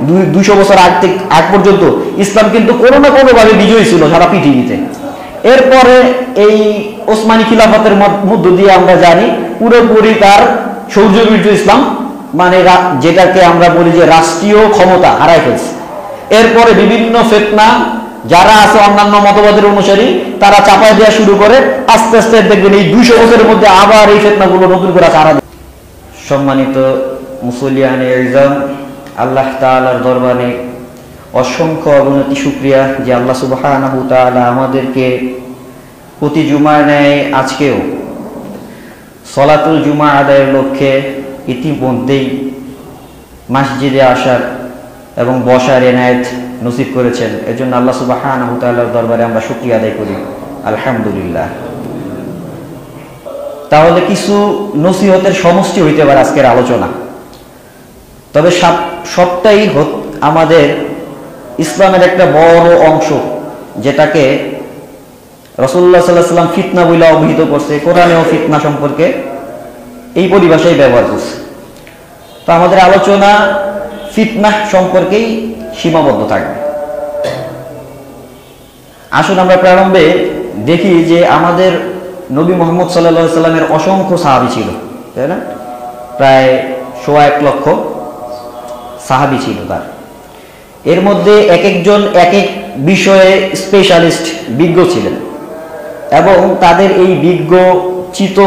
200 বছর আগ পর্যন্ত ইসলাম কিন্তু কোনো না কোনোভাবে বিজয়ী ছিল সারা পৃথিবীতে। এরপরে এই ওসমানী খিলাফতের মধ্য দিয়ে আমরা জানি পুরোপুরি তার সৌর্যবীর্য ইসলাম মানে যেটাকে আমরা বলি যে রাষ্ট্রীয় ক্ষমতা হারায় ফেলছে। এরপরে বিভিন্ন ফিতনা যারা আছে অন্যান্য মতবাদের অনুসারী তারা চাপায় দেওয়া শুরু করে, আস্তে আস্তে দেখবেন এই 200 বছরের মধ্যে আবার এই ফিতনাগুলো নতুন করে চারা। সম্মানিত মুসলিয়ানে ইজাম, আল্লাহ তাআলার দরবারে অসংখ্য অগণিত শুকরিয়া যে আল্লাহ সুবহানাহু তাআলা আমাদেরকে প্রতি জুমার ন্যায় আজকেও সলাতুল জুমা আদায়ের লক্ষ্যে ইতিমধ্যেই মসজিদে আসার এবং বসার এনায়েত নসিব করেছেন। এজন্য আল্লাহ সুবহানাহু তাআলার দরবারে আমরা শুকরিয়া আদায় করি, আলহামদুলিল্লাহ। তাহলে কিছু নসিহতের সমষ্টি হইতে পারে আজকের আলোচনা, তবে সবটাই আমাদের ইসলামের একটা বড় অংশ, যেটাকে রাসূলুল্লাহ সাল্লাল্লাহু আলাইহি ওয়াসাল্লাম ফিতনা বলে অভিহিত করছে। কোরআনেও ফিতনা সম্পর্কে এই পরিভাষাই ব্যবহার করছে। তো আমাদের আলোচনা ফিতনা সম্পর্কেই সীমাবদ্ধ থাকবে। আসুন আমরা প্রারম্ভে দেখি যে আমাদের নবী মুহাম্মদ সাল্লাল্লাহু আলাইহি ওয়াসাল্লামের অসংখ্য সাহাবী ছিল, তাই না? প্রায় 1.25 লক্ষ সাহাবী ছিল তার। এর মধ্যে এক একজন এক এক বিষয়ে স্পেশালিস্ট, বিজ্ঞ ছিলেন এবং তাদের এই বিজ্ঞচিত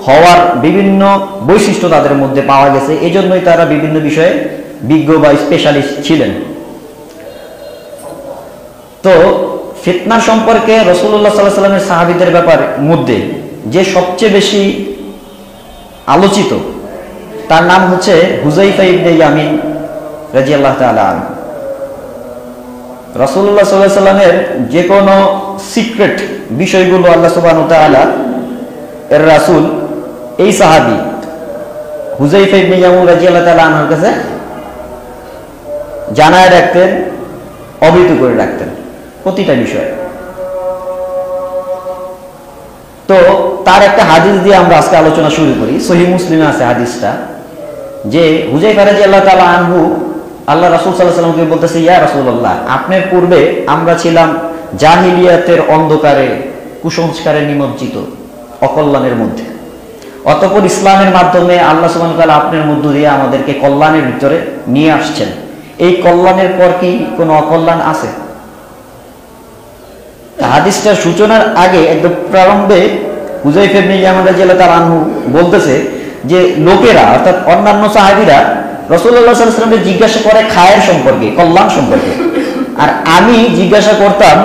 হওয়ার বিভিন্ন বৈশিষ্ট্য তাদের মধ্যে পাওয়া গেছে। এজন্যই তারা বিভিন্ন বিষয়ে বিজ্ঞ বা স্পেশালিস্ট ছিলেন। তো ফিতনা সম্পর্কে রাসূলুল্লাহ সাল্লাল্লাহু আলাইহি ওয়াসাল্লামের সাহাবীদের ব্যাপার মধ্যে যে সবচেয়ে বেশি আলোচিত তার নাম হচ্ছে হুযায়ফা ইবনে ইয়ামিন রাদিয়াল্লাহু তাআলা আনহু। রাসূলুল্লাহ সাল্লাল্লাহু আলাইহি ওয়াসাল্লামের যে কোনো সিক্রেট বিষয়গুলো আল্লাহ সুবহানাহু ওয়া তাআলা এর রাসূল এই সাহাবী হুযায়ফা ইবনে ইয়ামিন রাদিয়াল্লাহু তাআলা আনহুর কাছে জানায় রাখতেন, অবহিত করে রাখতেন প্রতিটা বিষয়। তো তার একটা হাদিস দিয়ে আমরা আজকে আলোচনা শুরু করি। সহিহ মুসলিমে আছে হাদিসটা, যে হুযায়ফা রাদিয়াল্লাহু তাআলা আনহু আল্লাহ রাসূল সাল্লাল্লাহু আলাইহি ওয়াসাল্লামকে বলতেছে, ইয়া রাসূলুল্লাহ, আপনার পূর্বে আমরা ছিলাম জাহিলিয়াতের অন্ধকারে, কুসংস্কারে নিমজ্জিত, অকল্যাণের মধ্যে। অতঃপর ইসলামের মাধ্যমে আল্লাহ সুবহানাহু ওয়া তাআলা আপনার মধ্য দিয়ে আমাদেরকে কল্যাণের ভিতরে নিয়ে আসছেন। এই কল্যাণের পর কি কোনো অকল্যাণ আছে? হাদিসটার সূচনার আগে একদম প্রারম্ভে হুযায়ফা ইবনে ইয়ামান রাদিয়াল্লাহু তাআলা আনহু বলতেছে যে লোকেরা অর্থাৎ অন্যান্য সাহাবীরা রাসূলুল্লাহ সাল্লাল্লাহু আলাইহি ওয়াসাল্লামকে জিজ্ঞাসা করে খায়ের সম্পর্কে, কল্যাণ সম্পর্কে, আর আমি জিজ্ঞাসা করতাম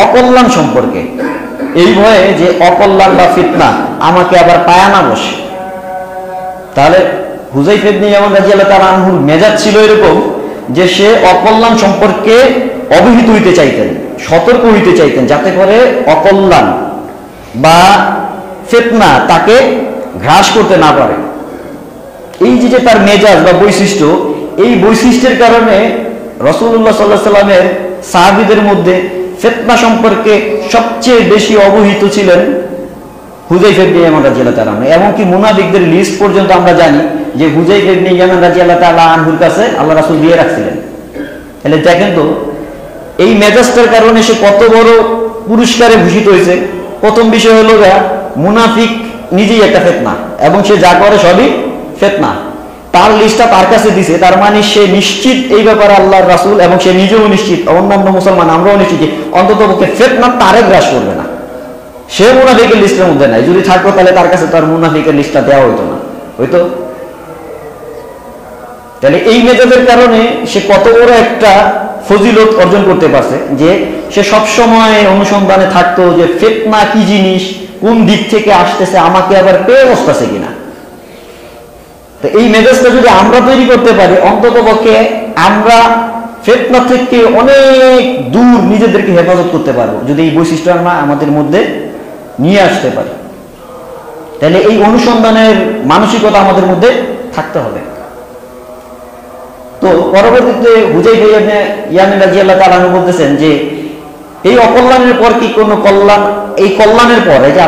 অকল্যাণ সম্পর্কে, এই ভয়ে যে অকল্যাণ বা ফিতনা আমাকে আবার পায়া না বসে। তাহলে হুযায়ফা ইবনে ইয়ামান রাদিয়াল্লাহু তাআলা আনহুর মেজাজ ছিল এরকম যে সে অকল্যাণ সম্পর্কে অবহিত হইতে চাইতেন, সতর্ক হইতে চাইতেন, যাতে করে অকল্যাণ বা ফিতনা তাকে গ্রাস করতে না পারে। এই যে তার মেজাজ বা বৈশিষ্ট্য, এই বৈশিষ্ট্যের কারণে রাসূলুল্লাহ সাল্লাল্লাহু আলাইহি ওয়াসাল্লামের সাহাবীদের মধ্যে ফিতনা সম্পর্কে সবচেয়ে বেশি অবহিত ছিলেন হুযায়ফা ইবনে ইয়ামান রাদিয়াল্লাহু তাআলা আনহু। এমনকি মুনাফিকদের লিস্ট পর্যন্ত আমরা জানি যে হুযায়ফা ইবনে ইয়ামান রাদিয়াল্লাহু তাআলা আনহুর কাছে আল্লাহ রাসূল দিয়ে রাখছিলেন। তাহলে দেখেন তো এই মেজাজটার কারণে সে কত বড় পুরস্কারে ভূষিত হয়েছে। প্রথম বিষয় হলো মুনাফিক নিজেই একটা ফিতনা এবং সে যা করে সবই ফিতনা। তার লিস্টটা তার কাছে দিছে, তার মানে সে নিশ্চিত এই ব্যাপারে আল্লাহর রাসূল এবং সে নিজেও নিশ্চিত, অন্যান্য মুসলমান আমরাও নিশ্চিত যে অন্ততপক্ষে ফিতনা তারে গ্রাস করবে না। সে মুনাফিকের লিস্টের মধ্যে নাই। যদি থাকতো তাহলে তার কাছে তার মুনাফিকের লিস্টটা দেওয়া হইতো না, হইতো? তাহলে এই মেজাজের কারণে সে কত বড় একটা ফজিলত অর্জন করতে পারছে যে সে সবসময় অনুসন্ধানে থাকতো যে ফিতনা কি জিনিস, কোন দিক থেকে আসতেছে, আমাকে আবার পেয়ে বসতেছে কিনা। তো এই মেজাজটা যদি আমরা তৈরি করতে পারি, অন্ততপক্ষে আমরা ফিতনা থেকে অনেক দূর নিজেদেরকে হেফাজত করতে পারবো, যদি এই বৈশিষ্ট্য আমরা আমাদের মধ্যে নিয়ে আসতে পারি। তাহলে এই অনুসন্ধানের মানসিকতা আমাদের মধ্যে থাকতে হবে। তো পরবর্তীতে হুযায়ফা ইবনে ইয়ামিন রাদিয়াল্লাহু তাআলা আনহু বলতেছেন যে এই অকল্যাণের পর কি কোনো কল্যাণ, এই কল্যাণের পরে যে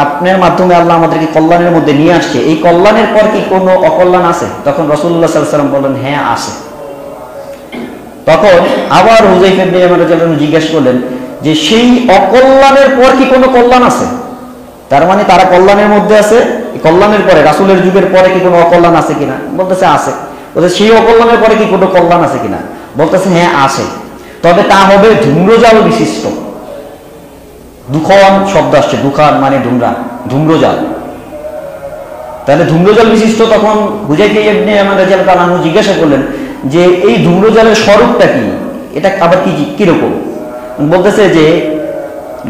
আপনার মাধ্যমে আল্লাহ আমাদেরকে কল্যাণের মধ্যে নিয়ে আসছে, এই কল্যাণের পর কি কোনো অকল্যাণ আছে? তখন রাসূলুল্লাহ সাল্লাল্লাহু আলাইহি ওয়াসাল্লাম বলেন, হ্যাঁ আছে। তখন আবার হুযায়ফা ইবনে ইয়ামান রাদিয়াল্লাহু আনহু জিজ্ঞাসা করলেন যে সেই অকল্যাণের পর কি কোনো কল্যাণ আছে? তার মানে তারা কল্যাণের মধ্যে আছে, কল্যাণের পরে রাসূলের যুগের পরে কি কোনো অকল্যাণ আছে কিনা? বলতেছে আছে। বলতেছে সেই অকল্যাণের পরে কি কোনো কল্যাণ আছে কিনা? বলতেছে হ্যাঁ আছে, তবে তা হবে ধূম্রজাল বিশিষ্ট। দুখান শব্দ আসছে, দুখান মানে ধুমরা, ধূম্রজাল। তাহলে ধূম্রজাল বিশিষ্ট। তখন হুযায়ফা ইবনে ইয়ামান রাদিয়াল্লাহু আনহু জিজ্ঞাসা করলেন যে এই ধূম্রজালের স্বরূপটা কি, এটা আবার কিরকম? বলতেছে যে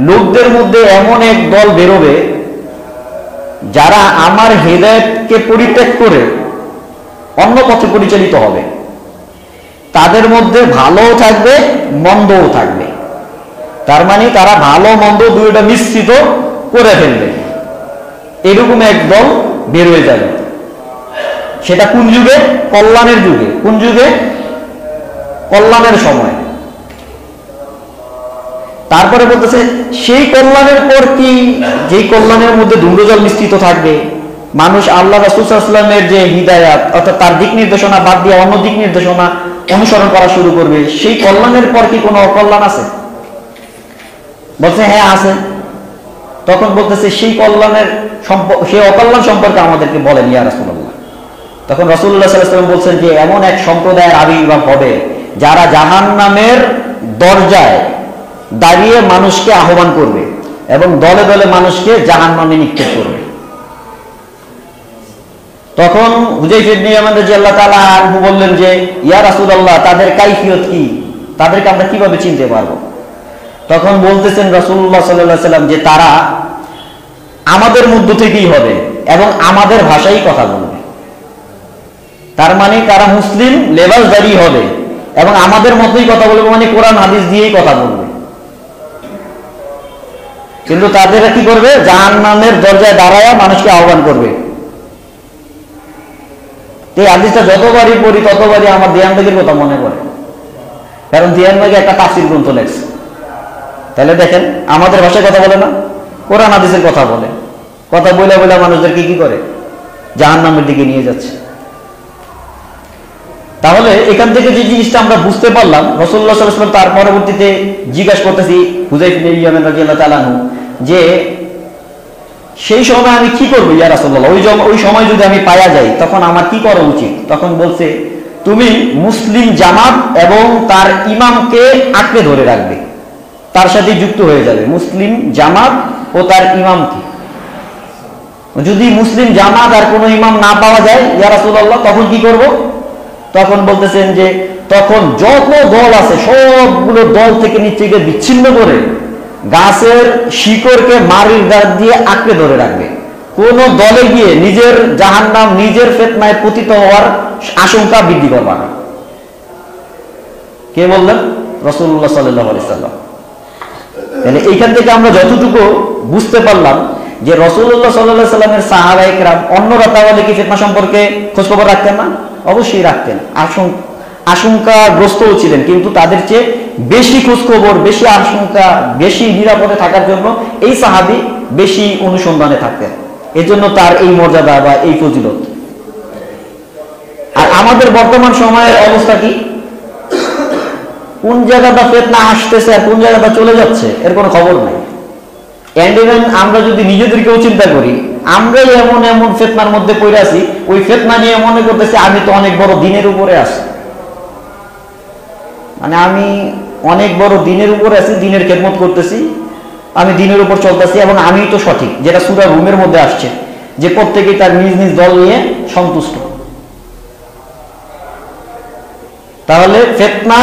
লোকদের মধ্যে এমন এক দল বেরোবে যারা আমার হেদায়েতকে পরিত্যাগ করে অন্য পথে পরিচালিত হবে, তাদের মধ্যে ভালোও থাকবে মন্দও থাকবে। তার মানে তারা ভালো মন্দ দুইটা মিশ্রিত করে ফেলবে, এরকম এক দল বের হয়ে যাবে। সেটা কোন যুগে? কল্যাণের যুগে। কোন যুগে? কল্যাণের সময়। তারপরে বলতেছে সেই কল্যাণের পর কি, যেই কল্যাণের মধ্যে ধূম্রজাল মিশ্রিত থাকবে, মানুষ আল্লাহ রাসূল সাল্লাল্লাহু আলাইহি ওয়াসাল্লামের যে হিদায়াত অর্থাৎ তার দিক নির্দেশনা বাদ দিয়ে অন্য দিক নির্দেশনা অনুসরণ করা শুরু করবে, সেই কল্যাণের পর কি কোনো অকল্যাণ আছে? বলছে হ্যাঁ আছে। তখন বলতেছে সেই কল্যাণের সেই অকল্যাণ সম্পর্কে আমাদেরকে বলেন ইয়া রাসূলুল্লাহ। তখন রাসূলুল্লাহ সাল্লাল্লাহু আলাইহি ওয়াসাল্লাম বলছেন যে এমন এক সম্প্রদায়ের আবির্ভাব হবে যারা জাহান্নামের দরজায় দাঁড়িয়ে মানুষকে আহ্বান করবে এবং দলে দলে মানুষকে জাহান্নামে নিক্ষেপ করবে। তখন হুযায়ফা ইবনে ইয়ামান রাদিয়াল্লাহু তাআলা আনহু বললেন যে ইয়া রাসূলুল্লাহ, তাদের কাইফিয়ত কি, তাদেরকে আমরা কিভাবে চিনতে পারবো? তখন বলতেছেন রাসূলুল্লাহ সাল্লাল্লাহু আলাইহি ওয়াসাল্লাম যে তারা আমাদের মধ্য থেকেই হবে এবং আমাদের ভাষাই কথা বলবে। তার মানে তারা মুসলিম লেবাসদারি হবে এবং আমাদের মতোই কথা বলবে, মানে কোরআন হাদিস দিয়েই কথা বলবে। কিন্তু তাদেররা কি করবে? জাহান্নামের দরজায় দাঁড়ায়া মানুষকে আহ্বান করবে। এই হাদিসটা যতবারই পড়ি ততবারই আমার দিয়ানবাগীর কথা মনে পড়ে, কারণ দিয়ানবাগী একটা তাফসীর গ্রন্থ লেখছে। তাহলে দেখেন আমাদের ভাষায় কথা বলে না, কোরআন হাদিসের কথা বলে, কথা বলে বলে মানুষদেরকে কি করে? জাহান্নামের দিকে নিয়ে যাচ্ছে। তাহলে এখান থেকে যে জিনিসটা আমরা বুঝতে পারলাম, রাসূলুল্লাহ সাল্লাল্লাহু আলাইহি ওয়াসাল্লাম তার পরবর্তীতে জিজ্ঞাসা করতেছি হুযায়ফা ইবনে ইয়ামান রাদিয়াল্লাহু তাআলা আনহু যে সেই সময় আমি কি করবো ইয়া রাসূলুল্লাহ, ওই সময় যদি আমি পাওয়া যাই তখন আমার কি করা উচিত? তখন বলছে তুমি মুসলিম জামাত এবং তার ইমামকে আঁকড়ে ধরে রাখবে, তার সাথে যুক্ত হয়ে যাবে। মুসলিম জামাত ও তার ইমামকে। যদি মুসলিম জামাত আর কোনো ইমাম না পাওয়া যায় ইয়া রাসূলুল্লাহ, তখন কি করব? তখন বলতেছেন যে তখন যত দল আছে সবগুলো দল থেকে নিচে গিয়ে বিচ্ছিন্ন করে গাছের শিকড়কে মারির দাঁত দিয়ে আঁকড়ে ধরে রাখবে। কোন দলে গিয়ে নিজের জাহান্নাম, নিজের ফিতনায় পতিত হওয়ার আশঙ্কা বৃদ্ধি করবা না। কে বললেন? রাসূলুল্লাহ সাল্লাল্লাহু আলাইহি ওয়াসাল্লাম। তাহলে এইখান থেকে আমরা যতটুকু বুঝতে পারলাম যে রাসূলুল্লাহ সাল্লাল্লাহু আলাইহি ওয়াসাল্লামের সাহাবায়ে কেরাম অন্যরা তাহলে কি ফিতনা সম্পর্কে খোঁজ খবর রাখতেন না? অবশ্যই রাখতেন, আশঙ্কাগ্রস্তও ছিলেন, কিন্তু তাদের চেয়ে বেশি খোঁজ খবর, বেশি আশঙ্কা, বেশি নিরাপদে থাকার জন্য এই সাহাবী বেশি অনুসন্ধানে থাকতেন। এজন্য তার এই মর্যাদা বা এই ফজিলত। আর আমাদের বর্তমান সময়ের অবস্থা কি? কোন জায়গাটা ফিতনা আসতেছে আর কোন জায়গাটা চলে যাচ্ছে এর কোনো খবর নাই। এন্ড ইভেন আমরা যদি নিজেদেরকেও চিন্তা করি, আমরাই এমন এমন ফিতনার মধ্যে পড়ে আছি, ওই ফিতনা নিয়ে মনে করতেছি আমি তো অনেক বড় দিনের উপরে আছি, মানে আমি অনেক বড় দিনের উপরে আছি, দিনের খেদমত করতেছি, আমি দিনের উপর চলতেছি এবং আমি তো সঠিক, যেটা সূরা রুমের মধ্যে আসছে যে প্রত্যেকেই তার নিজ নিজ দল নিয়ে সন্তুষ্ট। তাহলে ফিতনা,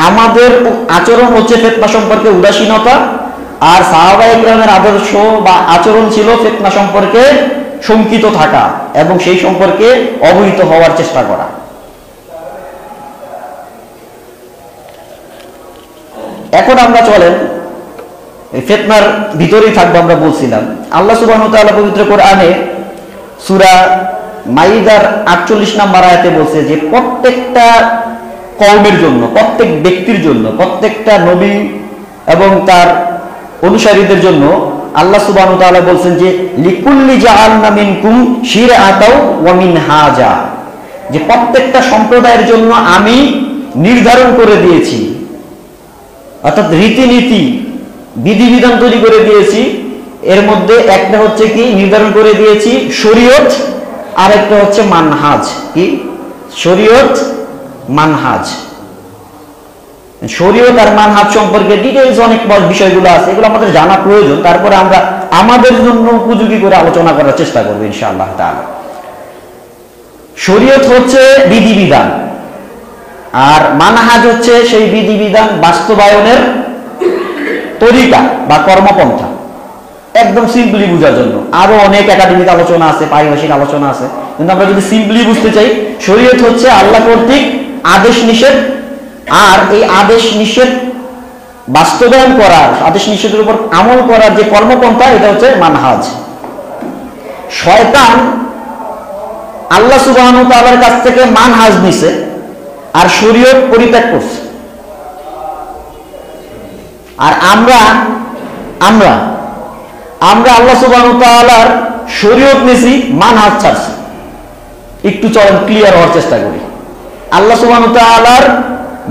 আমাদের আচরণ হচ্ছে ফিতনা সম্পর্কে উদাসীনতা, আর সাহাবায়ে কেরামের আদর্শ বা আচরণ ছিল ফিতনা সম্পর্কে শঙ্কিত থাকা এবং সেই সম্পর্কে অবহিত হওয়ার চেষ্টা করা। এখন আমরা চলেন ফিতনার ভিতরেই থাকবো। আমরা বলছিলাম আল্লাহ সুবহানাহু ওয়া তাআলা পবিত্র কোরআনে সূরা মাইদার 48 নম্বর আয়াতে বলছে যে প্রত্যেকটা কওমের জন্য, প্রত্যেক ব্যক্তির জন্য, প্রত্যেকটা নবী এবং তার অনুসারীদের জন্য আল্লাহ সুবহানাহু ওয়া তাআলা বলছেন যে লিকুল্লি জাআলনা মিনকুম শিরআতাও ওয়া মিনহাজা, যে প্রত্যেকটা সম্প্রদায়ের জন্য আমি নির্ধারণ করে দিয়েছি, অর্থাৎ রীতিনীতি বিধিবিধান তৈরি করে দিয়েছি। এর মধ্যে একটা হচ্ছে কি নির্ধারণ করে দিয়েছি শরীয়ত, আর একটা হচ্ছে মানহাজ। কি শরীয়ত মানহাজ? শরীয়ত আর মানহাজ সম্পর্কে ডিটেইলস অনেক বিষয়গুলো আছে, এগুলো আমাদের জানা প্রয়োজন। তারপরে আমরা আমাদের জন্য উপযোগী করে আলোচনা করার চেষ্টা করবো ইনশাআল্লাহ তাআলা। শরীয়ত হচ্ছে বিধিবিধান, আর মানহাজ হচ্ছে সেই বিধিবিধান বাস্তবায়নের তরিকা বা কর্মপন্থা। একদম সিম্পলি বোঝার জন্য আরো অনেক একাডেমিক আলোচনা আছে, পারিভাষিক আলোচনা আছে, কিন্তু আমরা যদি সিম্পলি বুঝতে চাই, শরীয়ত হচ্ছে আল্লাহ কর্তৃক আদেশ নিষেধ, আর এই আদেশ নিষেধ বাস্তবায়ন করার, আদেশ নিষেধের উপর আমল করার যে কর্মপন্থা, এটা হচ্ছে মানহাজ। শয়তান আল্লাহ সুবহানাহু ওয়া তাআলার কাছ থেকে মানহাজ নিছে আর শরীয়ত পরিত্যাগ করছে, আর আমরা আমরা আমরা আল্লাহ সুবহানাহু ওয়া তাআলার শরীয়ত নিছি, মানহাজ ছাড়ছি। একটু চলেন ক্লিয়ার হওয়ার চেষ্টা করি। আল্লাহ সুবহানাহু ওয়া তাআলার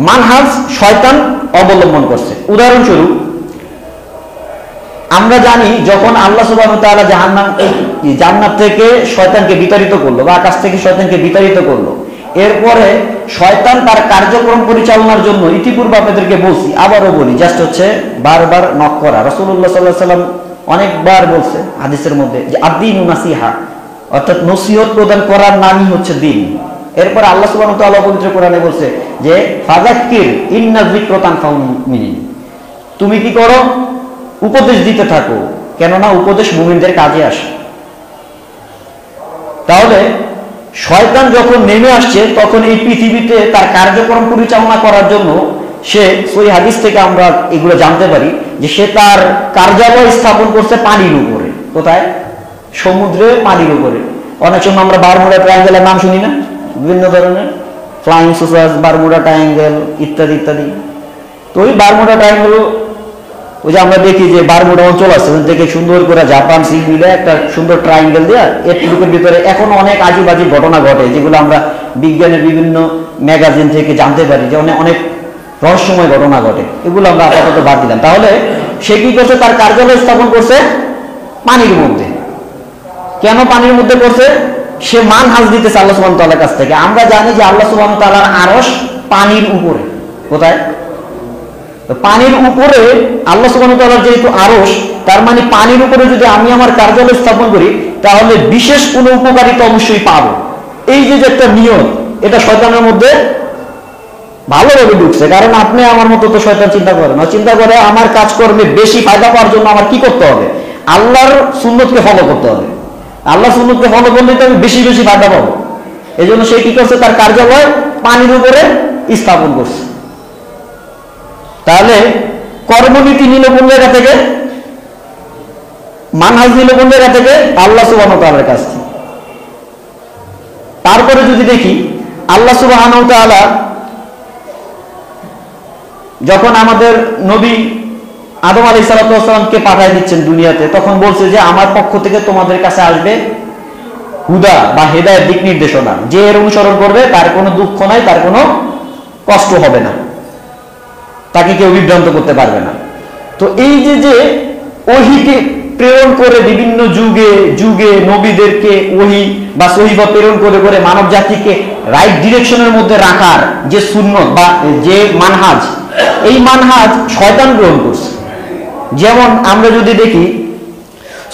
মানহাজ শয়তান অবলম্বন করছে। উদাহরণস্বরূপ আমরা জানি যখন আল্লাহ সুবহানাহু ওয়া তাআলা জান্নাত থেকে শয়তানকে বিতাড়িত করলো বা আকাশ থেকে শয়তানকে বিতাড়িত করলো, এরপরে শয়তান তার কার্যক্রম পরিচালনার জন্য, ইতিপূর্বে আপনাদেরকে বলছি, আবারও বলি, জাস্ট হচ্ছে বারবার নক করা। রাসূলুল্লাহ সাল্লাল্লাহু আলাইহি ওয়াসাল্লাম অনেকবার বলছে হাদিসের মধ্যে যে আদ-দীনু নাসিহা, অর্থাৎ নসিহত প্রদান করার নামই হচ্ছে দিন। এরপর আল্লাহ সুবহানাহু ওয়া তাআলা পবিত্র কোরআনে বলছে যে ফাযাক্কির ইন্না যিকরা তানফাউল মুমিনিন, তুমি কি করো? উপদেশ দিতে থাকো, কেননা উপদেশ মুমিনদের কাজে আসে। তাহলে শয়তান যখন নেমে আসছে, তখন এই পৃথিবীতে তার কার্যক্রম পরিচালনা করার জন্য সে, ওই হাদিস থেকে আমরা এগুলো জানতে পারি যে সে তার কার্যালয় স্থাপন করছে পানির উপরে। কোথায়? সমুদ্রে, পানির উপরে। অনেক সময় আমরা বারমুডা ট্রায়াঙ্গেলের নাম শুনি না, বিভিন্ন ধরনের ফ্লাইং সসার্স, বারমুডা ট্রায়াঙ্গেল ইত্যাদি ইত্যাদি। তো ওই বারমুডা ট্রায়াঙ্গেল, ওই যে আমরা দেখি যে বারমুডা অঞ্চল আছে, দেখে সুন্দর করে জাপান সি মিলে একটা সুন্দর ট্রায়াঙ্গেল দেওয়া, এর ভিতরে এখনো অনেক আজিবাজি ঘটনা ঘটে, যেগুলো আমরা বিজ্ঞানের বিভিন্ন ম্যাগাজিন থেকে জানতে পারি যে অনেক রহস্যময় ঘটনা ঘটে। এগুলো আমরা আপাতত বাদ দিলাম। তাহলে সে কি করছে? তার কার্যালয় স্থাপন করছে পানির মধ্যে। কেন পানির মধ্যে করছে? সে মানহাজ দিতেছে আল্লাহ সুবহানাহু ওয়া তাআলার কাছ থেকে। আমরা জানি যে আল্লাহ সুবহানাহু ওয়া তাআলার আরশ পানির উপরে। কোথায়? পানির উপরে আল্লাহ সুবহানাহু ওয়া তাআলার যেহেতু আরশ, তার মানে পানির উপরে যদি আমি আমার কার্যালয় স্থাপন করি, তাহলে বিশেষ কোনো উপকারিতা অবশ্যই পাবো। এই যে একটা নিয়ম, এটা শয়তানের মধ্যে ভালোভাবে ঢুকছে। কারণ আপনি আমার মতো তো শয়তান চিন্তা করে না, চিন্তা করে আমার কাজকর্মে বেশি ফায়দা পাওয়ার জন্য আমার কি করতে হবে? আল্লাহর সুন্নতকে ফলো করতে হবে। আল্লাহ সুন্নতকে ফলো করলে তো আমি বেশি বেশি ফায়দা পাবো। এই জন্য সে কি করছে? তার কার্যালয় পানির উপরে স্থাপন করছে। তাহলে কর্মনীতি নিল কোন জায়গা থেকে? মানহাজ নিল কোন জায়গা থেকে? আল্লাহ সুবহানাহু ওয়া তাআলার কাছ থেকে। তারপরে যদি দেখি, আল্লাহ সুবহানাহু ওয়া তাআলা যখন আমাদের নবী আদম আলাইহিস সালামকে পাঠিয়ে দিচ্ছেন দুনিয়াতে, তখন বলছে যে আমার পক্ষ থেকে তোমাদের কাছে আসবে হুদা বা হেদায়েত, দিক নির্দেশনা। যে এর অনুসরণ করবে তার কোনো দুঃখ নাই, তার কোনো কষ্ট হবে না, তাকে কেউ বিভ্রান্ত করতে পারবে না। তো এই যে ওহীকে প্রেরণ করে বিভিন্ন যুগে যুগে নবীদেরকে ওহী বা সহিফা প্রেরণ করে করে মানব জাতিকে রাইট ডিরেকশনের মধ্যে রাখার যে সুন্নত বা যে মানহাজ, এই মানহাজ শয়তান গ্রহণ করছে। যেমন আমরা যদি দেখি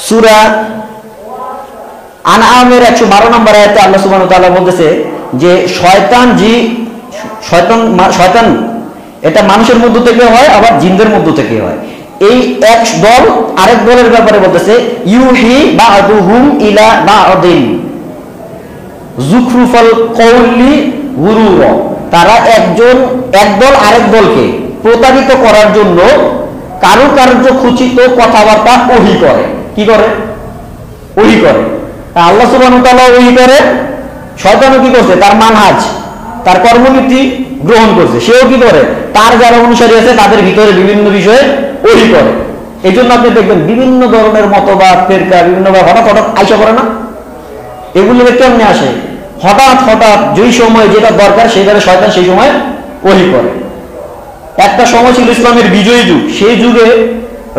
সূরা আনআমের 112 নম্বর আয়াতে আল্লাহ সুবহানাহু ওয়া তাআলা বলতেছে যে শয়তান এটা মানুষের মধ্য থেকে হয়, আবার জিনদের মধ্য থেকে হয়। এই এক দল আরেক দলের ব্যাপারে বলতেছে ইউহি বা'দুহুম ইলা বা'দিন যুখরুফাল কওলি গুরুরা, তারা এক দল আরেক দলকে প্রতারিত করার জন্য কারুকার্য খচিত কথাবার্তা ওহী করে। কি করে? ওহী করে। আল্লাহ সুবহানাহু ওয়া তাআলা ওহী করে, শয়তানও কি করছে? তার মানহাজ, তার কর্মনীতি গ্রহণ করছে। সেও কি করে? তার যারা অনুসারী আছে তাদের ভিতরে বিভিন্ন বিষয়ে ওহী করে। এই জন্য আপনি দেখবেন বিভিন্ন ধরনের মতবাদ, ফেরকা, বিভিন্ন হঠাৎ হঠাৎ আইসা করে না? এগুলো কেমনে আসে? হঠাৎ হঠাৎ যেই সময় যেটা দরকার সেইভাবে শয়তান সেই সময় ওহী করে। একটা সময় ছিল ইসলামের বিজয়ী যুগ, সেই যুগে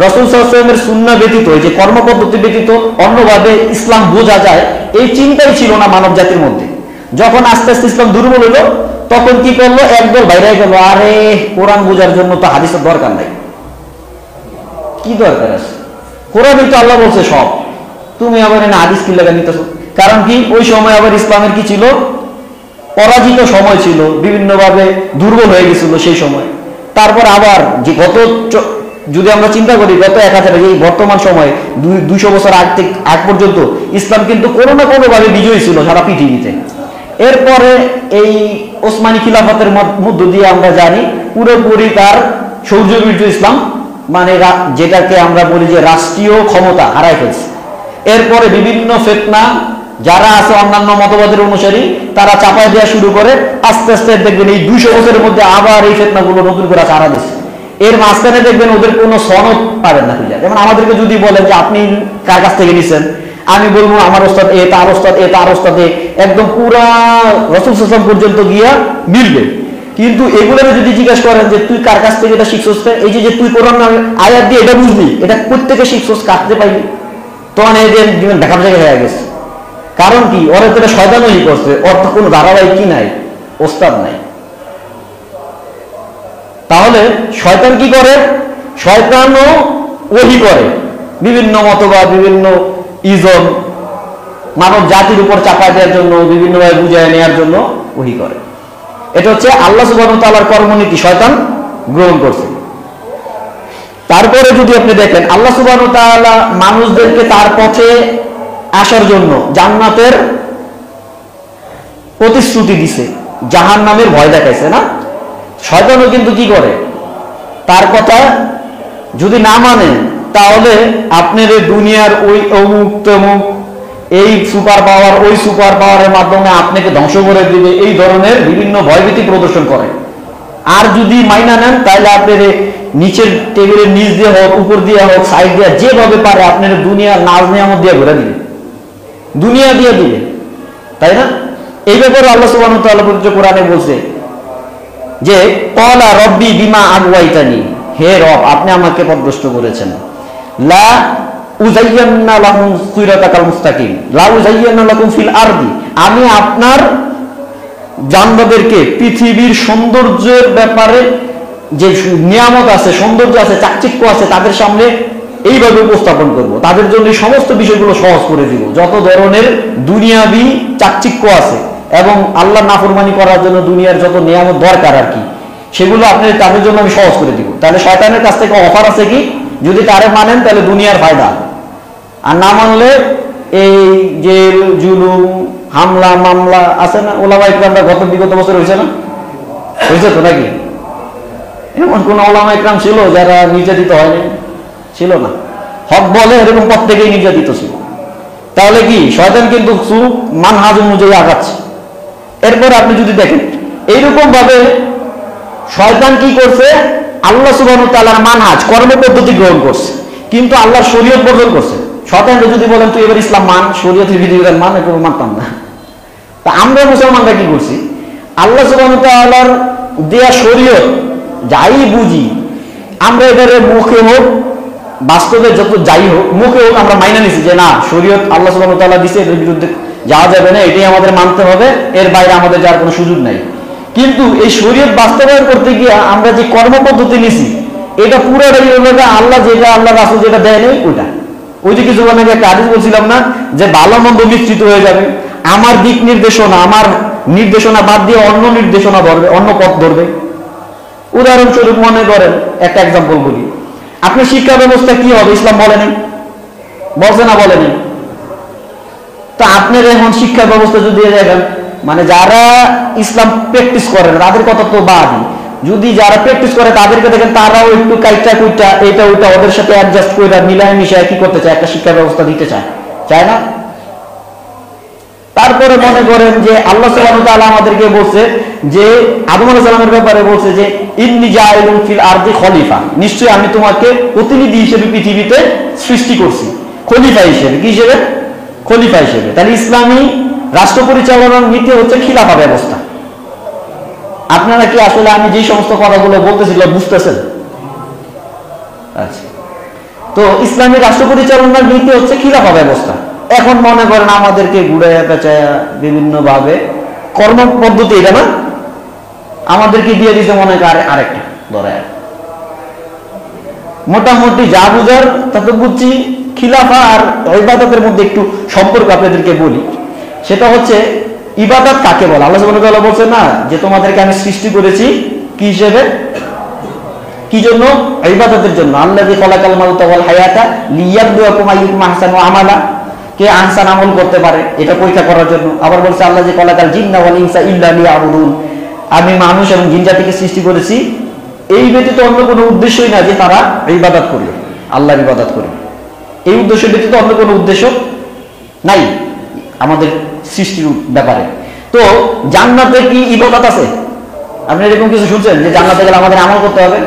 রাসূল সাল্লাল্লাহু আলাইহি ওয়াসাল্লামের সুন্নাহ ব্যতীত, যে কর্মপদ্ধতি ব্যতীত অন্যভাবে ইসলাম বোঝা যায় এই চিন্তাই ছিল না মানব জাতির মধ্যে। যখন আস্তে আস্তে ইসলাম দুর্বল হলো, তখন কি করলো, একদল বাইরে গেল, আরে কোরআন বোঝার জন্য তো হাদিসের দরকার নাই, কি দরকার আছে, কোরআন তো আল্লাহ বলছে সব, তুমি আবার এনে হাদিস কি লাগা নিতেছ। কারণ কি, ওই সময় আবার ইসলামের কি ছিল, পরাজিত সময় ছিল, বিভিন্নভাবে দুর্বল হয়ে গেছিল সেই সময়। তারপর আবার যে যদি আমরা চিন্তা করি গত 1000 এই বর্তমান সময়ে 200 বছর আগ পর্যন্ত ইসলাম কিন্তু কোনো না কোনো ভাবে বিজয়ী ছিল সারা পৃথিবীতে। এরপরে এই ওসমানী খিলাফতের মধ্য দিয়ে আমরা জানি পুরোপুরি তার সৌর্যবীর্য ইসলাম, মানে যেটাকে আমরা বলি যে রাষ্ট্রীয় ক্ষমতা হারাই ফেলছে। এরপরে বিভিন্ন ফিতনা, যারা আছে অন্যান্য মতবাদের অনুসারী, তারা চাপায় দেওয়া শুরু করে। আস্তে আস্তে দেখবেন এই 200 বছরের মধ্যে আবার এই ফিতনাগুলো নতুন করে চারা দিচ্ছে। এর মাঝখানে দেখবেন ওদের কোনো সনদ পাবেন না খুঁজে। যেমন আমাদেরকে যদি বলেন যে আপনি কার কাছ থেকে নিছেন, আমি বলবো আমার ওস্তাদ এ, তার ওস্তাদ এ, তার ওস্তাদ এ, একদম পুরা রাসূল সাল্লাল্লাহু আলাইহি ওয়াসাল্লাম পর্যন্ত গিয়া মিলবে। কিন্তু এগুলোর যদি জিজ্ঞেস করেন যে তুই কার কাছ থেকে এটা শিখছস, এই যে তুই কোরআন আয়াত দিয়ে এটা বুঝলি, এটা কোত্থেকে শিখছস, কাটতে পাইলি, তখন এদের জীবন দেখা জায়গা হয়ে গেছে। কারণ কি, ওরা তো শয়তানই করছে, ওর তো কোনো ধারাবাহিক কি নাই, ওস্তাদ নাই। তাহলে শয়তান কি করে, শয়তানও ওহী করে, বিভিন্ন মতবাদ, বিভিন্ন ইজম মানব জাতির উপর চাপা দেওয়ার জন্য, বিভিন্নভাবে বুঝায় নেওয়ার জন্য ওহী করে। এটা হচ্ছে আল্লাহ সুবহানাহু ওয়া তাআলার কর্মনীতি শয়তান গ্রহণ করছে। তারপরে যদি আপনি দেখেন আল্লাহ সুবহানাহু ওয়া তাআলা মানুষদেরকে তার পথে আসার জন্য জান্নাতের প্রতিশ্রুতি দিছে, জাহান্নামের ভয় দেখাইছে না। শয়তানও কিন্তু কি করে, তার কথা যদি না মানেন তাহলে আপনার দুনিয়ার ওই অমুক তমুক, এই সুপার পাওয়ার ওই সুপার পাওয়ারের মাধ্যমে আপনাকে ধ্বংস করে দিবে, এই ধরনের বিভিন্ন ভয়ভীতি প্রদর্শন করে। আর যদি মাইনা নেন তাহলে আপনার নিচের টেবিলের নিচ দিয়ে হোক, উপর দিয়ে হোক, সাইড দিয়ে, যেভাবে পারে আপনার দুনিয়ার নাজ নিয়ামত দিয়ে ঘুরে দিবে, দুনিয়া দিয়ে দিবে, তাই না। এই ব্যাপারে আল্লাহ সুবহানাহু ওয়া তাআলা পবিত্র কোরআনে বলছে যে ক্বালা রব্বি বিমা আগওয়াইতানি, হে রব আপনি আমাকে পথভ্রষ্ট করেছেন, লা উযায়্যানা লাহুম সিরাতাকাল মুস্তাকিম, লা উযায়্যানা লাকুম ফিল আরদি, আমি আপনার জান্নাতদেরকে পৃথিবীর সৌন্দর্যের ব্যাপারে যে নিয়ামত আছে, সৌন্দর্য আছে, চাকচিক্য আছে, তাদের সামনে এইভাবে উপস্থাপন করব, তাদের জন্য সমস্ত বিষয়গুলো সহজ করে দিব। যত ধরনের দুনিয়াবি চাকচিক্য আছে এবং আল্লাহ নাফরমানি করার জন্য দুনিয়ার যত নিয়ামত দরকার আর কি, সেগুলো আপনি তাদের জন্য আমি সহজ করে দিব। তাহলে শয়তানের কাছ থেকে অফার আছে কি, যদি তারে মানেন তাহলে দুনিয়ার ফায়দা, আর না মানলে এই জেল জুলুম হামলা মামলা আছে না। ওলামা ইকরামরা বিগত বছর হয়েছে না, হয়েছে তো নাকি? এমন কোন ওলামা ইকরাম ছিল যারা নির্যাতিত হয়নি? ছিল না। হক বলে এরকম প্রত্যেকেই নির্যাতিত ছিল। তাহলে কি শয়তান কিন্তু মানহাজ অনুযায়ী আগাচ্ছে। এরপর আপনি যদি দেখেন এইরকম ভাবে শয়তান কি করছে, আল্লাহ সুবহানাহু ওয়া তাআলার মানহাজ কর্মপদ্ধতি গ্রহণ করছে, কিন্তু আল্লাহর শরীয়ত বর্জন করছে। শয়তানকে যদি বলেন তুই এবার ইসলাম মান, শরীয়তের বিধিবিধান মান, এরকম মানতাম না। তা আমরা মুসলমানরা কি করছি, আল্লাহ সুবহানাহু ওয়া তাআলার দেয়া শরীয়ত যাই বুঝি আমরা এবারে মুখে হোক বাস্তবে যত যাই হোক, মুখে হোক আমরা মাইনা নিছি যে না শরীয়ত আল্লাহ সুবহানাহু ওয়া তাআলা দিছে, এর বিরুদ্ধে যাওয়া যাবে না, এটাই আমাদের মানতে হবে, এর বাইরে আমাদের যাওয়ার কোনো সুযোগ নাই। কিন্তু এই শরীয়ত বাস্তবায়ন করতে গিয়ে আমরা যে কর্মপদ্ধতি নিছি এটা পুরোটাই হলো আল্লাহ যেটা, আল্লাহ রাসূল যেটা দেয় নেই ওইটা। ওই যে কিছু আগে একটা হাদিস বলছিলাম না, যে ভালো মন্দ মিশ্রিত হয়ে যাবে, আমার দিক নির্দেশনা, আমার নির্দেশনা বাদ দিয়ে অন্য নির্দেশনা ধরবে, অন্য পথ ধরবে। উদাহরণস্বরূপ মনে করেন একটা এক্সাম্পল বলি, আপনার শিক্ষা ব্যবস্থা কি হবে ইসলাম বলেনি, বলছে না বলেনি? তা আপনার এখন শিক্ষা ব্যবস্থা যদি দেখেন, মানে যারা ইসলাম প্র্যাকটিস করে না তাদের কথা তো বাদই, যদি যারা প্র্যাকটিস করে তাদেরকে দেখেন তারাও একটু কাইটা কুইটা এইটা ওইটা ওদের সাথে অ্যাডজাস্ট করে মিলায় মিশায় কি করতে চায়, একটা শিক্ষা ব্যবস্থা দিতে চায়, চায় না? তারপরে মনে করেন যে আল্লাহ সুবহানাহু ওয়া তাআলা আমাদেরকে বলছে যে আদম আলাইহিস সালামের ব্যাপারে বলছে যে ইন্নী জাইলুন ফিল আরদি খলিফা, নিশ্চয়ই আমি তোমাকে প্রতিনিধি হিসেবে পৃথিবীতে সৃষ্টি করছি, খলিফা হিসেবে। কি হিসেবে? খলিফা হিসেবে। তাহলে ইসলামী রাষ্ট্র পরিচালনার নীতি হচ্ছে খিলাফা ব্যবস্থা। আপনারা কি আসলে আমি যে সমস্ত কথাগুলো বলতেছিলাম বুঝতেছেন? আচ্ছা, তো ইসলামী রাষ্ট্র পরিচালনার নীতি হচ্ছে খিলাফা ব্যবস্থা। এখন মনে করেন আমাদেরকে ঘুরাইয়া পেঁচায়া বিভিন্ন ভাবে কর্ম পদ্ধতি, এটা না, আমাদেরকে দিয়ে দিতে মনে করে আরেকটা ধরে। মোটামুটি যা বুঝার তা তো বুঝছি। খিলাফা আর ইবাদতের মধ্যে একটু সম্পর্ক আপনাদেরকে বলি। সেটা হচ্ছে ইবাদত কাকে বলে? আল্লাহ সুবহানাহু ওয়া তাআলা বলছেন না যে তোমাদেরকে আমি সৃষ্টি করেছি কি হিসেবে, কি জন্য? ইবাদতের জন্য। আল্লাযী খালাকাল মাউতা ওয়াল হায়াতা লিয়াবলুয়াকুম আইয়ুকুম আহসানু আমালা, কে আহসান আমল করতে পারে এটা পরীক্ষা করার জন্য। আবার বলছে আল্লাযী খালাকাল জিন্না ওয়াল ইনসা ইল্লা লিয়াবুদুন, আমি মানুষ এবং জিন জাতিকে সৃষ্টি করেছি এই ব্যতীত অন্য কোনো উদ্দেশ্যই না যে তারা ইবাদত করবে, আল্লাহর ইবাদত করবে। এই উদ্দেশ্য ব্যতীত অন্য কোনো উদ্দেশ্য নাই আমাদের সৃষ্টির ব্যাপারে। তো জান্নাতে কি ইবাদত আছে? আপনি এরকম কিছু শুনছেন যে জান্নাতে গেলে আমাদের আমল করতে হবে?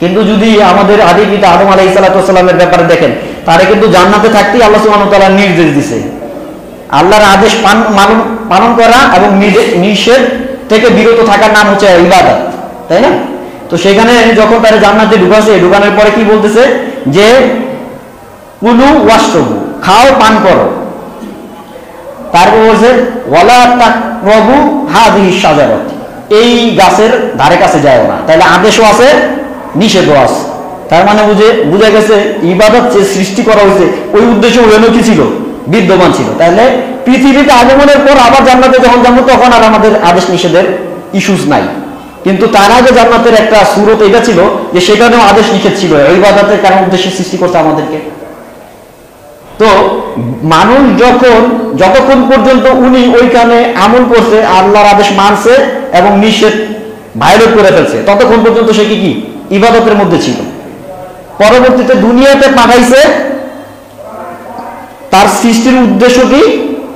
কিন্তু যদি আমাদের আদি পিতা আদম আলাইহিস সালামের ব্যাপারে দেখেন, তারা কিন্তু জান্নাতে থাকতেই আল্লাহ সুবহানাহু ওয়া তাআলা নির্দেশ দিয়েছে আল্লাহর আদেশ পালন করা এবং নিষেধ থেকে বিরত থাকার নাম হচ্ছে ইবাদত, তাই না? তো সেখানে যখন তারা জান্নাতে ঢুকাছে, ঢুকানোর পরে কি বলতেছে যে কুলু ওয়াশরাবু, খাও পান করো। তারপর বলছে ওয়ালা তাকরাবু হাযিহিশ শাজারাত, এই গাছের ধারে কাছে যাও না। তাহলে আদেশও আছে, নিষেধও আছে। তার মানে বুঝে গেছে ইবাদত যে সৃষ্টি করা হয়েছে ওই উদ্দেশ্য ওখানে কি ছিল? বিদ্যমান ছিল। তাহলে পৃথিবীতে আগমনের পর আবার জান্নাতে যখন যাবো তখন আর আমাদের আদেশ নিষেধের ইস্যুস নাই। কিন্তু তার আগে জান্নাতের একটা সূরত এটা ছিল যে সেখানেও আদেশ নিষেধ ছিল। ইবাদতের কারণ উদ্দেশ্যে সৃষ্টি করতে আমাদেরকে। তো মানুষ যতক্ষণ পর্যন্ত উনি ওইখানে আমল করছে, আল্লাহর আদেশ মানছে এবং নিষেধ ভায়োলেট করে ফেলছে, ততক্ষণ পর্যন্ত সে কি ইবাদতের মধ্যে ছিল। পরবর্তীতে দুনিয়াতে পাঠাইছে তার সৃষ্টির উদ্দেশ্য কি?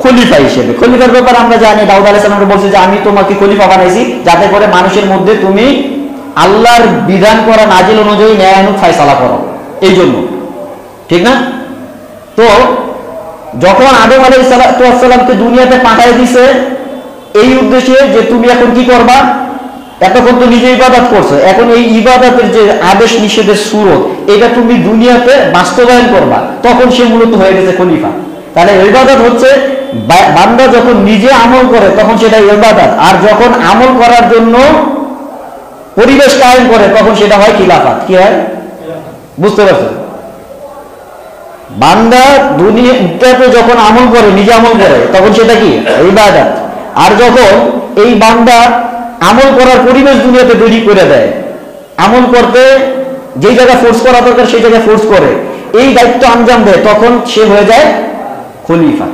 খলিফা হিসেবে। খলিফার ব্যাপারে আমরা জানি দাউদ আলাইহিস সালাম বলছে যে আমি তোমাকে খলিফা বানাইছি যাতে করে মানুষের মধ্যে তুমি আল্লাহর বিধান করা নাজিল অনুযায়ী ন্যায়ানুগ ফয়সালা করো, এই জন্য, ঠিক না? তো যখন আদম আলাইহিস সালামকে দুনিয়াতে পাঠাই দিছে এই উদ্দেশ্যে যে তুমি এখন কি করবা, এতক্ষণ তো নিজে ইবাদত করছো, এখন এই ইবাদতের যে আদেশ নিষেধের সূরত এটা তুমি দুনিয়াতে বাস্তবায়ন করবা, তখন সে মূলত হয়ে গেছে খলিফা। তাহলে ইবাদত হচ্ছে বান্দা যখন নিজে আমল করে তখন সেটা ইবাদত, আর যখন আমল করার জন্য পরিবেশ কায়েম করে তখন সেটা হয় খিলাফত। কি হয় বুঝতে পারছেন? বান্দা দুনিয়াতে যখন আমল করে, নিজে আমল করে, তখন সেটা কি ইবাদত। আর যখন এই বান্দা আমল করার পরিবেশ দুনিয়াতে তৈরি করে দেয়, আমল করতে যে জায়গায় ফোর্স করা দরকার সেই জায়গায় ফোর্স করে, এই দায়িত্ব আঞ্জাম দেয়, তখন সে হয়ে যায় খলিফা।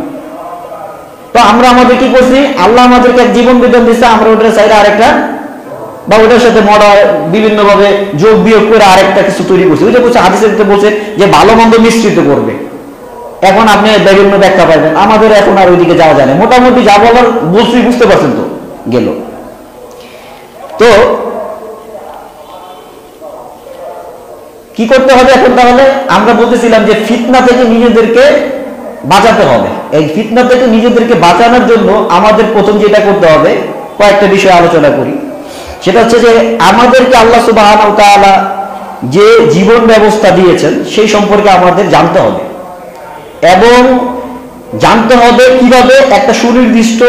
তো আমরা আমাদের কি করছি? আল্লাহ আমাদেরকে এক জীবন বিধান দিচ্ছে, আমরা ওটার চাইলে আরেকটা বা ওটার সাথে বিভিন্ন ভাবে যোগ বিয়োগ করে আরেকটা কিছু তৈরি করছি। ওইটা বলছে হাদিসে বলছে যে ভালো মন্দ মিশ্রিত করবে। এখন আপনি বিভিন্ন ব্যাখ্যা পাবেন, আমাদের এখন আর ওইদিকে যাওয়া যায় না। মোটামুটি যা বলার বলছি বুঝতে পারছেন তো গেল। তো কি করতে হবে এখন? তাহলে আমরা বলতেছিলাম যে ফিতনা থেকে নিজেদেরকে বাঁচাতে হবে। এই ফিতনা থেকে নিজেদেরকে বাঁচানোর জন্য আমাদের প্রথম যেটা করতে হবে, কয়েকটা বিষয় আলোচনা করি। সেটা হচ্ছে যে আমাদেরকে আল্লাহ সুবহানাহু ওয়া তাআলা যে জীবন ব্যবস্থা দিয়েছেন সেই সম্পর্কে আমাদের জানতে হবে, এবং জানতে হবে কিভাবে একটা সুনির্দিষ্ট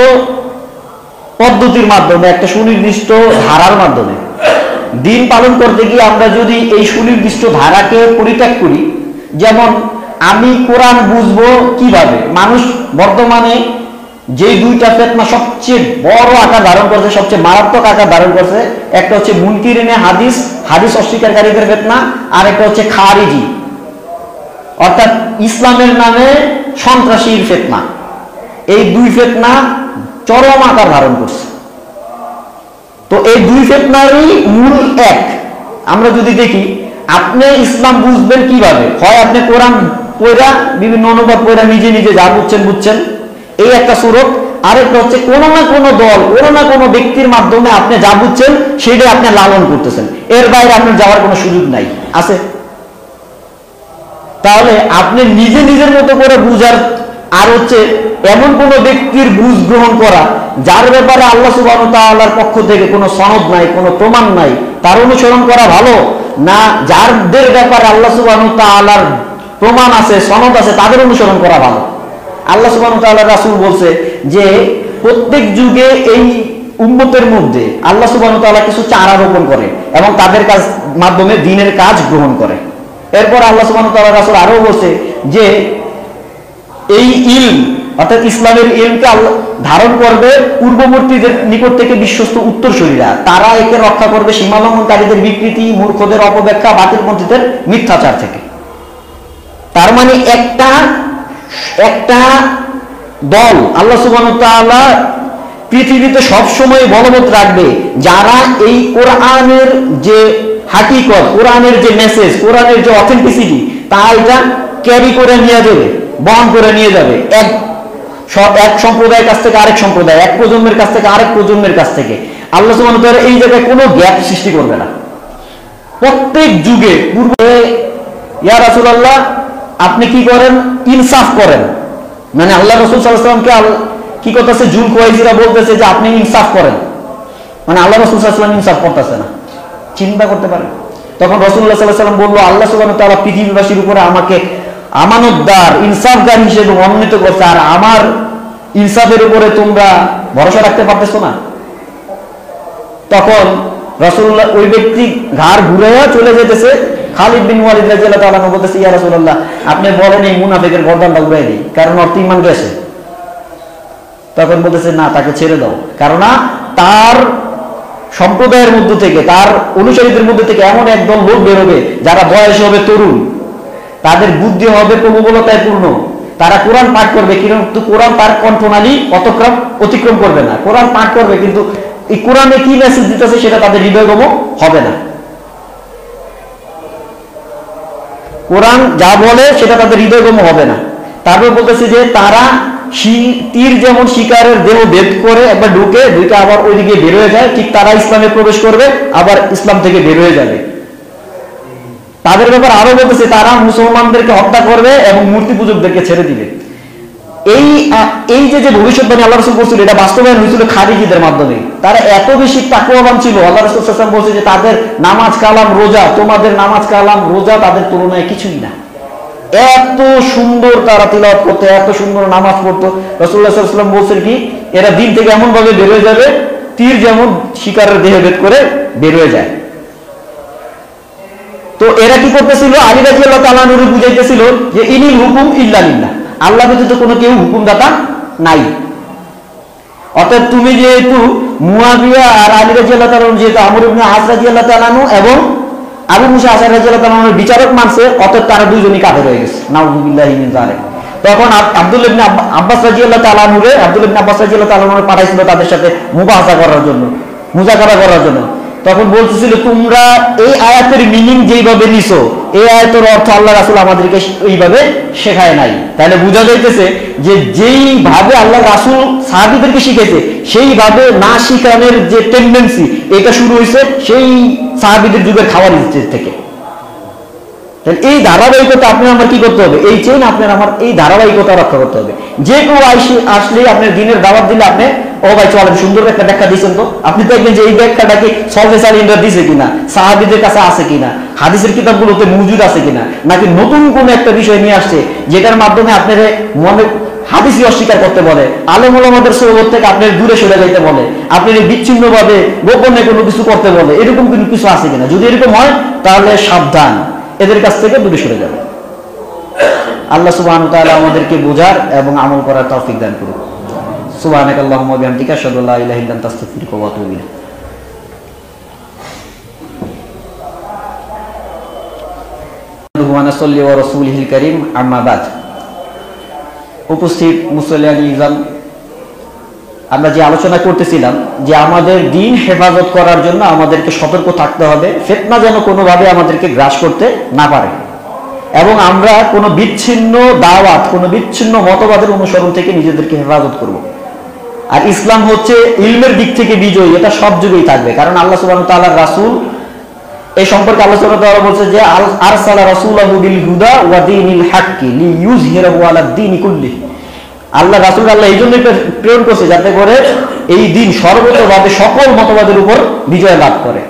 পদ্ধতির মাধ্যমে, একটা সুনির্দিষ্ট ধারার মাধ্যমে দিন পালন করতে গিয়ে আমরা যদি এই সুনির্দিষ্ট ধারাকে পরিত্যাগ করি, যেমন আমি কোরআন বুঝবো কিভাবে? মানুষ বর্তমানে যে দুইটা ফিতনা সবচেয়ে বড় আকার ধারণ করছে, সবচেয়ে মারাত্মক আকার ধারণ করছে, একটা হচ্ছে মুনকিরিনে হাদিস, হাদিস অস্বীকারীদের ফিতনা, আর একটা হচ্ছে খারিজি অর্থাৎ ইসলামের নামে সন্ত্রাসীর ফিতনা। এই দুই ফিতনা চরম আকার ধারণ করছে। তো এই দুই ফিতনারই মূল এক। আমরা যদি দেখি আপনি ইসলাম বুঝবেন কিভাবে, হয় আপনি কোরআন পড়া বিভিন্ন অনুবাদ পড়া নিজে নিজে যা বুঝছেন এই একটা সূরত, আরেকটা হচ্ছে কোনো না কোনো দল, কোনো না কোনো ব্যক্তির মাধ্যমে আপনি যা বুঝছেন সেটাই আপনি লালন করতেছেন, এর বাইরে আপনার যাওয়ার কোনো সুযোগ নাই। আছে? তাহলে আপনি নিজে নিজের মতো করে বুঝার আর হচ্ছে এমন কোন ব্যক্তির বুঝ গ্রহণ করা যার ব্যাপারে আল্লাহ সুবহানাহু ওয়া তাআলার পক্ষ থেকে কোনো সনদ নাই, কোনো প্রমাণ নাই, তার অনুসরণ করা ভালো, না যাদের ব্যাপারে আল্লাহ সুবহানাহু ওয়া তাআলার প্রমাণ আছে, সনদ আছে, তাদের অনুসরণ করা ভালো? আল্লাহ সুবহানাহু ওয়া তাআলার রাসূল বলছে যে প্রত্যেক যুগে এই উম্মতের মধ্যে আল্লাহ সুবহানাহু ওয়া তাআলা কিছু চারা রোপণ করে এবং তাদের কাজ মাধ্যমে দ্বীনের কাজ গ্রহণ করে। এরপর আল্লাহ সুবহানাহু ওয়া তাআলার রাসূল আরো বলছে যে এই ইলম অর্থাৎ ইসলামের ইলমকে আল্লাহ ধারণ করবে পূর্ববর্তীদের নিকট থেকে বিশ্বস্ত উত্তরসূরিরা, তারা একে রক্ষা করবে সীমালঙ্ঘনকারীদের বিকৃতি, মূর্খদের অপব্যাখ্যা, বাতিলপন্থীদের মিথ্যাচার থেকে। তার মানে একটা দল আল্লাহ সুবহানাহু ওয়া তাআলা পৃথিবীতে সবসময় বলবৎ রাখবে, যারা এই কোরআনের যে হাকিকত, কোরআনের যে মেসেজ, কোরআনের যে অথেন্টিসিটি, তা এটা ক্যারি করে নিয়ে যাবে, বহন করে নিয়ে যাবে এক সম্প্রদায়ের কাছ থেকে আরেক সম্প্রদায়, এক প্রজন্মের কাছ থেকে আরেক প্রজন্মের কাছ থেকে। আল্লাহ সুবহানাহু ওয়া তাআলা এই জায়গায় কোনো গ্যাপ সৃষ্টি করবে না। প্রত্যেক যুগে পূর্বে ইয়া রাসূলুল্লাহ আপনি কি করেন? ইনসাফ করেন। মানে আল্লাহ রাসূল সাল্লাল্লাহু আলাইহি ওয়াসাল্লামকে কি করতেছে? জুল কুরাইশরা বলতেছে যে আপনি ইনসাফ করেন, মানে আল্লাহ রাসূল সাল্লাল্লাহু আলাইহি ওয়াসাল্লাম ইনসাফ করতেছে না। চিন্তা করতে পারেন? তখন রাসূলুল্লাহ সাল্লাল্লাহু আলাইহি ওয়াসাল্লাম বলল, আল্লাহ সুবহানাহু ওয়া তাআলা পৃথিবীবাসীর উপরে আমাকে আমানতদার, ইনসাফগার হিসেবে মনোনীত করছে, আর আমার ইনসাফের উপরে তোমরা ভরসা রাখতে পারতেছো না। তখন রাসূলুল্লাহ ওই ব্যক্তি ঘাড় ঘুরে চলে যেতেছে। খালিদ বিন ওয়ালিদ রাদিয়াল্লাহু তাআলা বলতেছে, ইয়া রাসূলুল্লাহ আপনি বলেন এই মুনাফিকের গর্দানটা উড়াই দিই, কারণ ওর ঈমান গেছে। তখন বলতেছে না, তাকে ছেড়ে দাও, কারণ তার সম্প্রদায়ের মধ্যে থেকে, তার অনুসারীদের মধ্যে থেকে এমন একদল লোক বেরোবে যারা বয়স হবে তরুণ, তাদের বুদ্ধি হবে প্রবলতায় পূর্ণ, তারা কোরআন পাঠ করবে কিন্তু কোরআন তার কণ্ঠনালী অতিক্রম করবে না। কোরআন পাঠ করবে কিন্তু এই কোরআনে কি মেসেজ দিতেছে সেটা তাদের হৃদয়গম হবে না। কোরআন যা বলে সেটা তাদের হৃদয়গম হবে না। তারপর বলতেছে যে তারা তীর যেমন শিকারের দেহ ভেদ করে একবার ঢুকে দুইটা আবার ওইদিকে বের হয়ে যায়, ঠিক তারা ইসলামে প্রবেশ করবে আবার ইসলাম থেকে বের হয়ে যাবে। তাদের ব্যাপার আরো বলতেছে তারা মুসলমানদেরকে হত্যা করবে এবং মূর্তি পূজকদেরকে ছেড়ে দিবে। এই যে ভবিষ্যৎবাণী আল্লাহ রাসূল বলছিল, এটা বাস্তবায়ন হয়েছিল খারিজিদের মাধ্যমে। তারা এত বেশি তাকওয়াবান ছিল, আল্লাহ রাসূল সাল্লাল্লাহু আলাইহি ওয়াসাল্লাম বলছে যে তাদের নামাজ কালাম রোজা, তোমাদের নামাজ কালাম রোজা তাদের তুলনায় কিছুই না। এত সুন্দর তারা তিলাওয়াত করতে, এত সুন্দর নামাজ পড়তো। রাসূলুল্লাহ সাল্লাল্লাহু আলাইহি ওয়াসাল্লাম বলছেন কি, এরা দিন থেকে এমন ভাবে বের হয়ে যাবে, তীর যেমন শিকারের দেহ ভেদ করে বের হয়ে যায়। তো এরা কি করতেছিল? আলী রাদিয়াল্লাহু তাআলা আনহু বুঝাইতেছিল যে ইনিল হুকুম ইল্লা লিল্লাহ, আল্লাহ ব্যতীত কোনো কেউ হুকুমদাতা নাই। অর্থাৎ তুমি যেহেতু মুয়াবিয়া আর আলী রাদিয়াল্লাহু তাআলা আনহু যেহেতু আমর ইবনে আস রাদিয়াল্লাহু তাআলা আনহু এবং আবু মুসা আশআরী রাদিয়াল্লাহু তাআলা আনহুর বিচারক মানছে, অতএব তারা দুইজনই কাফের হয়ে গেছে। নাউযুবিল্লাহি মিন যালিক। তখন আব্দুল্লাহ ইবনে আব্বাস রাদিয়াল্লাহু তাআলা আনহু পাঠাইছিল তাদের সাথে মুবাহাসা করার জন্য, মুযাকারা করার জন্য। তখন বলতেছিল তোমরা এই আয়াতের মিনিং যেইভাবে নিছো, এই আয়াতের অর্থ আল্লাহ রাসূল আমাদেরকে এইভাবে শেখায় নাই। তাহলে বোঝা যাইতেছে যে যেইভাবে আল্লাহ রাসূল সাহাবীদেরকে শিখাইছে সেইভাবে না শিখানোর যে টেন্ডেন্সি, এটা শুরু হয়েছে সেই সাহাবীদের যুগের খাওয়ারিজদের থেকে। এই ধারাবাহিকতা আপনি আমার কি করতে হবে? এই চেইন আপনার আমার এই ধারাবাহিকতা রক্ষা করতে হবে। যে কেউ আসলেই আপনার দিনের দাওয়াত দিলে আপনি, ও ভাই চলেন সুন্দর একটা ব্যাখ্যা দিচ্ছেন, তো আপনি দেখবেন যে এই ব্যাখ্যাটা কি সলভেসার ইন্ডার দিছে কিনা, সাহাবীদের কাছে আছে কিনা, হাদিসের কিতাবগুলোতে মজুদ আছে কিনা, নাকি নতুন কোন একটা বিষয় নিয়ে আসছে যেটার মাধ্যমে আপনার মনে হাদিসই অস্বীকার করতে বলে, আলেম ওলামাদের সোহবত থেকে আপনার দূরে সরে যাইতে বলে, আপনার বিচ্ছিন্ন ভাবে গোপনে কোনো কিছু করতে বলে, এরকম কোনো কিছু আছে কিনা। যদি এরকম হয় তাহলে সাবধান, এদের কাছ থেকে দূরে সরে যাবে। আল্লাহ সুবহানাহু ওয়া তাআলা আমাদেরকে বোঝার এবং আমল করার তৌফিক দান করুন। সুবহানাকাল্লাহুম্মা ওয়া বিহামদিকা আশহাদু আল্লা ইলাহা ইল্লা আনতা আস্তাগফিরুকা ওয়া আতুবু ইলাইক। ওয়া নাসাল্লি ওয়া রাসূলিহিল কারীম, আম্মা বাদ। উপস্থিত মুসল্লিয়ান ইজাম, আমরা যে আলোচনা করতেছিলাম যে আমাদের দ্বীন হেফাজত করার জন্য আমাদেরকে সতর্ক থাকতে হবে, ফিতনা যেন কোনোভাবে আমাদেরকে গ্রাস করতে না পারে, এবং আমরা কোনো বিচ্ছিন্ন দাওয়াত, কোনো বিচ্ছিন্ন মতবাদের অনুসরণ থেকে নিজেদেরকে হেফাজত করব। আর ইসলাম হচ্ছে ইলমের দিক থেকে বিজয়ী, এটা সব যুগেই থাকবে। কারণ আল্লাহ সুবহানাহু ওয়া তাআলার রাসূল এই সম্পর্কে আল্লাহ সুবহানাহু ওয়া তাআলা বলছে যে আরসালা রাসূলাহু বিল হুদা ওয়া দীনিল হাক্কি লিইয়ুযহিরাহু আলা দ্বীনি কুল্লিহি। আল্লাহ রাসূল আল্লাহ এই জন্যই প্রেরণ করছে যাতে করে এই দিন সর্বতভাবে সকল মতবাদের উপর বিজয় লাভ করে।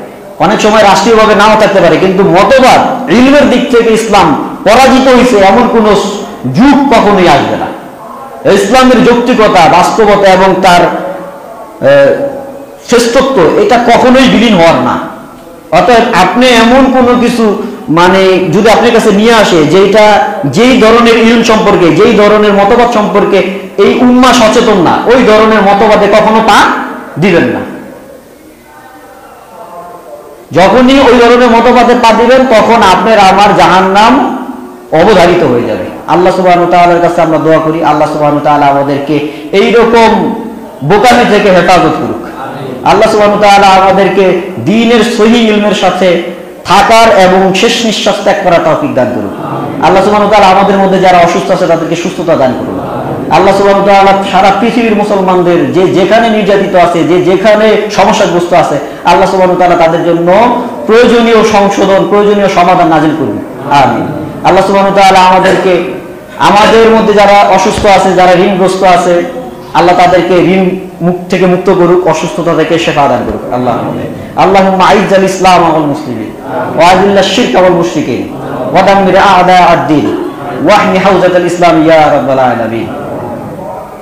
অনেক সময় রাষ্ট্রীয়ভাবে নাও থাকতে পারে, কিন্তু মতবাদ ইলমের দিক থেকে ইসলাম পরাজিত হয়েছে এমন কোন যুগ কখনোই আসবে না। ইসলামের যৌক্তিকতা, বাস্তবতা এবং তার শ্রেষ্ঠত্ব এটা কখনোই বিলীন হওয়ার না। অতএব আপনি এমন কোনো কিছু যদি আপনার কাছে নিয়ে আসে যেটা যেই ধরনের ইলম সম্পর্কে, যেই ধরনের মতবাদ সম্পর্কে এই উম্মাহ সচেতন না, ওই ধরনের মতবাদে কখনো পা দিবেন না। যখনই ওই ধরনের মতবাদে পা দিবেন তখন আপনার আমার জাহান্নাম অবধারিত হয়ে যাবে। আল্লাহ সুবহানাহু ওয়া তাআলার কাছে আমরা দোয়া করি, আল্লাহ সুবহানাহু ওয়া তাআলা আমাদেরকে এইরকম বোকামি থেকে হেফাজত করুক। আল্লাহ সুবহানাহু ওয়া তাআলা আমাদেরকে দ্বীনের সহিহ ইলমের সাথে থাকার এবং শেষ নিঃশ্বাস ত্যাগ করার তৌফিক দান করুন। আল্লাহ সুবহানাহু ওয়া তাআলা আমাদের মধ্যে যারা অসুস্থ আছে তাদেরকে সুস্থতা দান করুন। আল্লাহ সুবহানাহু ওয়া তাআলা সারা পৃথিবীর মুসলমানদের যে যেখানে নির্যাতিত আছে, যে যেখানে সমস্যাগ্রস্ত আছে, আল্লাহ সুবহানাহু ওয়া তাআলা তাদের জন্য প্রয়োজনীয় সংশোধন, প্রয়োজনীয় সমাধান নাজিল করুন। আমিন। আল্লাহ সুবহানাহু ওয়া তাআলা আমাদেরকে, আমাদের মধ্যে যারা অসুস্থ আছে, যারা ঋণগ্রস্ত আছে, আল্লাহ তাদেরকে ঋণ থেকে মুক্ত করুক, অসুস্থতা থেকে শেফা দান করুক। আল্লাহুম্মা আইজ্জাল ইসলাম ওয়াল মুসলিমিন ওয়া আযিল্লাশ শিরকা ওয়াল মুশরিকিন ওয়া দাম্মির আ'দা'আদ-দ্বীন ওয়াহমি হাওজাতাল ইসলাম ইয়া রাব্বাল আলামিন।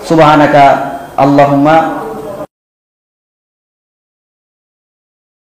সুবহানাকা আল্লাহুম্মা